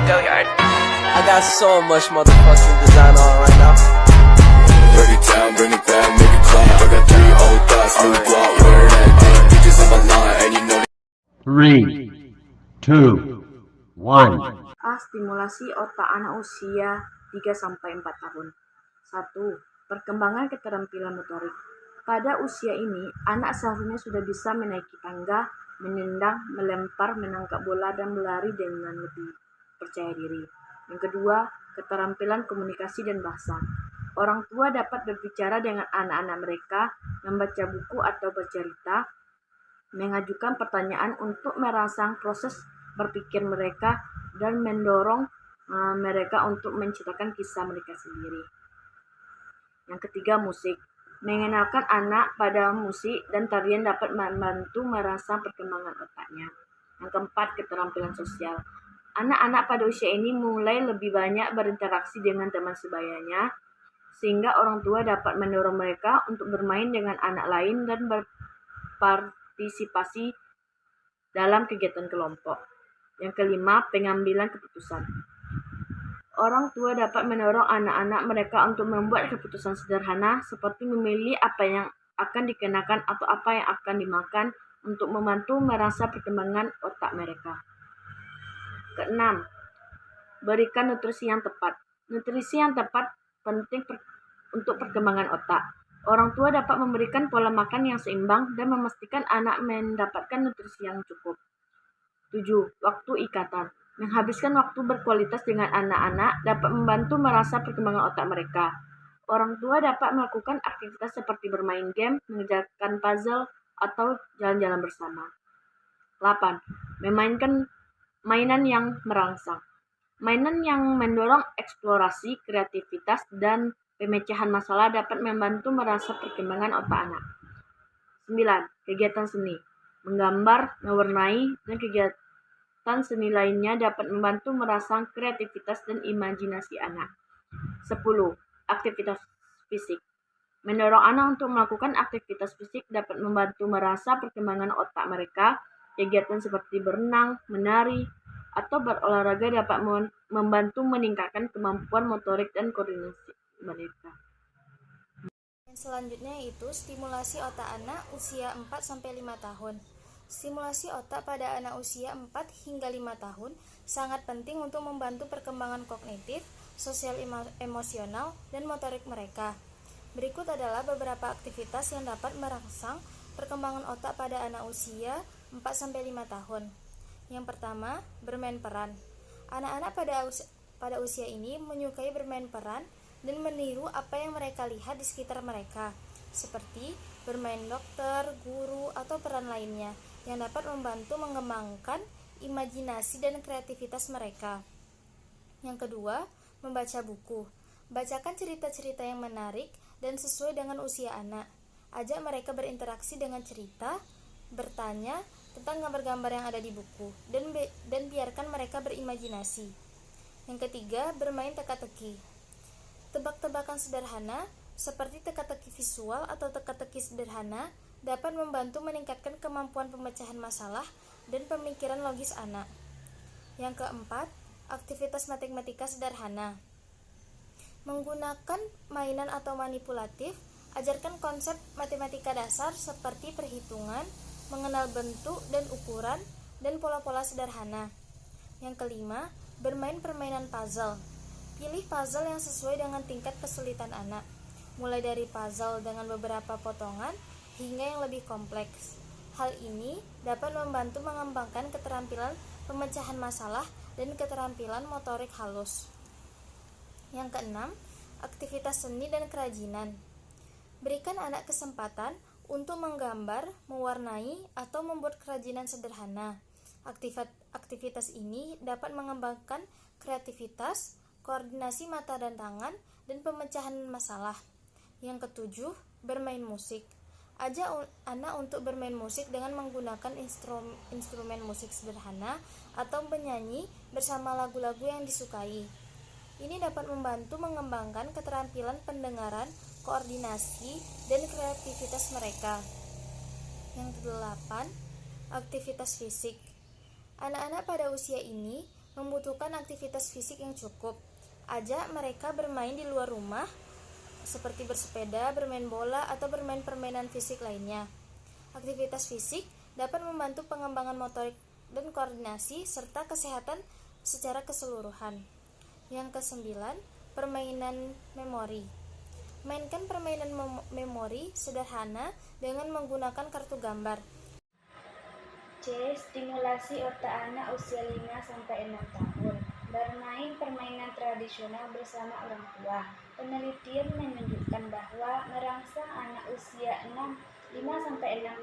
Go yard. I got so much motherfucking design on right now. Break it down, bring it back, make it clap. I got 3 old thoughts, new guap, where that thing. Bitches on my line, and you know 3, 2, 1. Stimulasi otak anak usia 3-4 tahun. 1. Perkembangan keterampilan motorik. Pada usia ini, anak seharusnya sudah bisa menaiki tangga, menendang, melempar, menangkap bola, dan berlari dengan lebih percaya diri. Yang kedua, keterampilan komunikasi dan bahasa. Orang tua dapat berbicara dengan anak-anak mereka, membaca buku atau bercerita, mengajukan pertanyaan untuk merangsang proses berpikir mereka, dan mendorong mereka untuk menceritakan kisah mereka sendiri. Yang ketiga, musik. Mengenalkan anak pada musik dan tarian dapat membantu merangsang perkembangan otaknya. Yang keempat, keterampilan sosial. Anak-anak pada usia ini mulai lebih banyak berinteraksi dengan teman sebayanya, sehingga orang tua dapat mendorong mereka untuk bermain dengan anak lain dan berpartisipasi dalam kegiatan kelompok. Yang kelima, pengambilan keputusan. Orang tua dapat mendorong anak-anak mereka untuk membuat keputusan sederhana seperti memilih apa yang akan dikenakan atau apa yang akan dimakan untuk membantu merangsang perkembangan otak mereka. Keenam, berikan nutrisi yang tepat. Nutrisi yang tepat penting untuk perkembangan otak. Orang tua dapat memberikan pola makan yang seimbang dan memastikan anak mendapatkan nutrisi yang cukup. 7. Waktu ikatan. Menghabiskan waktu berkualitas dengan anak-anak dapat membantu merangsang perkembangan otak mereka. Orang tua dapat melakukan aktivitas seperti bermain game, mengerjakan puzzle, atau jalan-jalan bersama. 8. Memainkan mainan yang merangsang. Mainan yang mendorong eksplorasi, kreativitas, dan pemecahan masalah dapat membantu merangsang perkembangan otak anak. 9. Kegiatan seni. Menggambar, mewarnai, dan kegiatan seni lainnya dapat membantu merangsang kreativitas dan imajinasi anak. 10. Aktivitas fisik. Mendorong anak untuk melakukan aktivitas fisik dapat membantu merangsang perkembangan otak mereka. Kegiatan seperti berenang, menari, atau berolahraga dapat membantu meningkatkan kemampuan motorik dan koordinasi mereka. Selanjutnya yaitu stimulasi otak anak usia 4-5 tahun. Stimulasi otak pada anak usia 4 hingga 5 tahun sangat penting untuk membantu perkembangan kognitif, sosial emosional, dan motorik mereka. Berikut adalah beberapa aktivitas yang dapat merangsang perkembangan otak pada anak usia 4-5 tahun. Yang pertama, bermain peran. Anak-anak pada usia ini menyukai bermain peran dan meniru apa yang mereka lihat di sekitar mereka, seperti bermain dokter, guru, atau peran lainnya yang dapat membantu mengembangkan imajinasi dan kreativitas mereka. Yang kedua, membaca buku. Bacakan cerita-cerita yang menarik dan sesuai dengan usia anak. Ajak mereka berinteraksi dengan cerita, bertanya tentang gambar-gambar yang ada di buku, dan biarkan mereka berimajinasi. Yang ketiga, bermain teka-teki. Tebak-tebakan sederhana seperti teka-teki visual atau teka-teki sederhana dapat membantu meningkatkan kemampuan pemecahan masalah dan pemikiran logis anak. Yang keempat, aktivitas matematika sederhana. Menggunakan mainan atau manipulatif, ajarkan konsep matematika dasar seperti perhitungan, mengenal bentuk dan ukuran, dan pola-pola sederhana. Yang kelima, bermain permainan puzzle. Pilih puzzle yang sesuai dengan tingkat kesulitan anak, mulai dari puzzle dengan beberapa potongan hingga yang lebih kompleks. Hal ini dapat membantu mengembangkan keterampilan pemecahan masalah dan keterampilan motorik halus. Yang keenam, aktivitas seni dan kerajinan. Berikan anak kesempatan untuk menggambar, mewarnai, atau membuat kerajinan sederhana. Aktivitas ini dapat mengembangkan kreativitas, koordinasi mata dan tangan, dan pemecahan masalah. Yang ketujuh, bermain musik. Ajak anak untuk bermain musik dengan menggunakan instrumen musik sederhana atau menyanyi bersama lagu-lagu yang disukai. Ini dapat membantu mengembangkan keterampilan pendengaran, koordinasi, dan kreativitas mereka. Yang kedelapan, aktivitas fisik. Anak-anak pada usia ini membutuhkan aktivitas fisik yang cukup. Ajak mereka bermain di luar rumah, seperti bersepeda, bermain bola, atau bermain permainan fisik lainnya. Aktivitas fisik dapat membantu pengembangan motorik dan koordinasi, serta kesehatan secara keseluruhan. Yang kesembilan, permainan memori. Mainkan permainan memori sederhana dengan menggunakan kartu gambar. C. Stimulasi otak anak usia 5-6 tahun. Bermain permainan tradisional bersama orang tua. Penelitian menunjukkan bahwa merangsang anak usia 5-6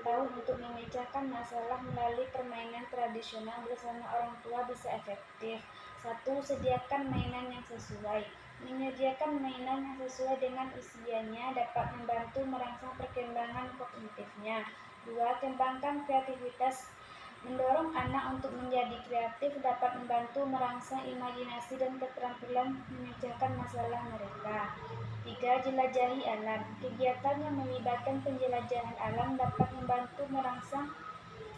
tahun untuk memecahkan masalah melalui permainan tradisional bersama orang tua bisa efektif. 1. Sediakan mainan yang sesuai. Menyediakan mainan yang sesuai dengan usianya dapat membantu merangsang perkembangan kognitifnya. 2. Kembangkan kreativitas. Mendorong anak untuk menjadi kreatif dapat membantu merangsang imajinasi dan keterampilan memecahkan masalah mereka. 3. Jelajahi alam. Kegiatan yang melibatkan penjelajahan alam dapat membantu merangsang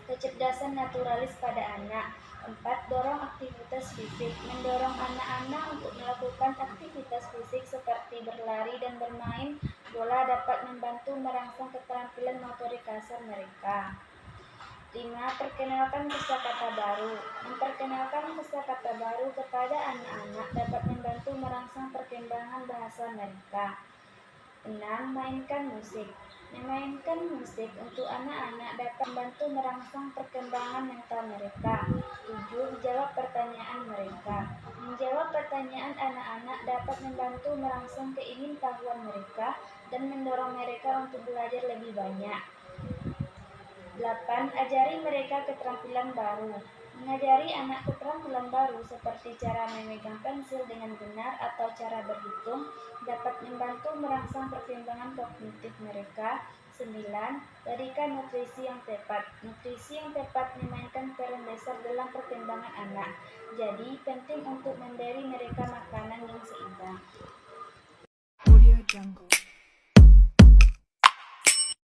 kecerdasan naturalis pada anak. 4. Dorong aktivitas fisik. Mendorong anak-anak untuk melakukan aktivitas fisik seperti berlari dan bermain bola dapat membantu merangsang keterampilan motorik kasar mereka. 5. Perkenalkan kosakata baru. Memperkenalkan kosakata baru kepada anak-anak dapat membantu merangsang perkembangan bahasa mereka. 6. Mainkan musik. Memainkan musik untuk anak-anak dapat membantu merangsang perkembangan mental mereka. 7. Jawab pertanyaan mereka. Menjawab pertanyaan anak-anak dapat membantu merangsang keingintahuan mereka dan mendorong mereka untuk belajar lebih banyak. 8. Ajari mereka keterampilan baru. Mengajari anak keterampilan baru seperti cara memegang pensil dengan benar atau cara berhitung dapat membantu merangsang perkembangan kognitif mereka. 9. Berikan nutrisi yang tepat. Nutrisi yang tepat memainkan peran besar dalam perkembangan anak. Jadi, penting untuk memberi mereka makanan yang seimbang. Audio Jungle.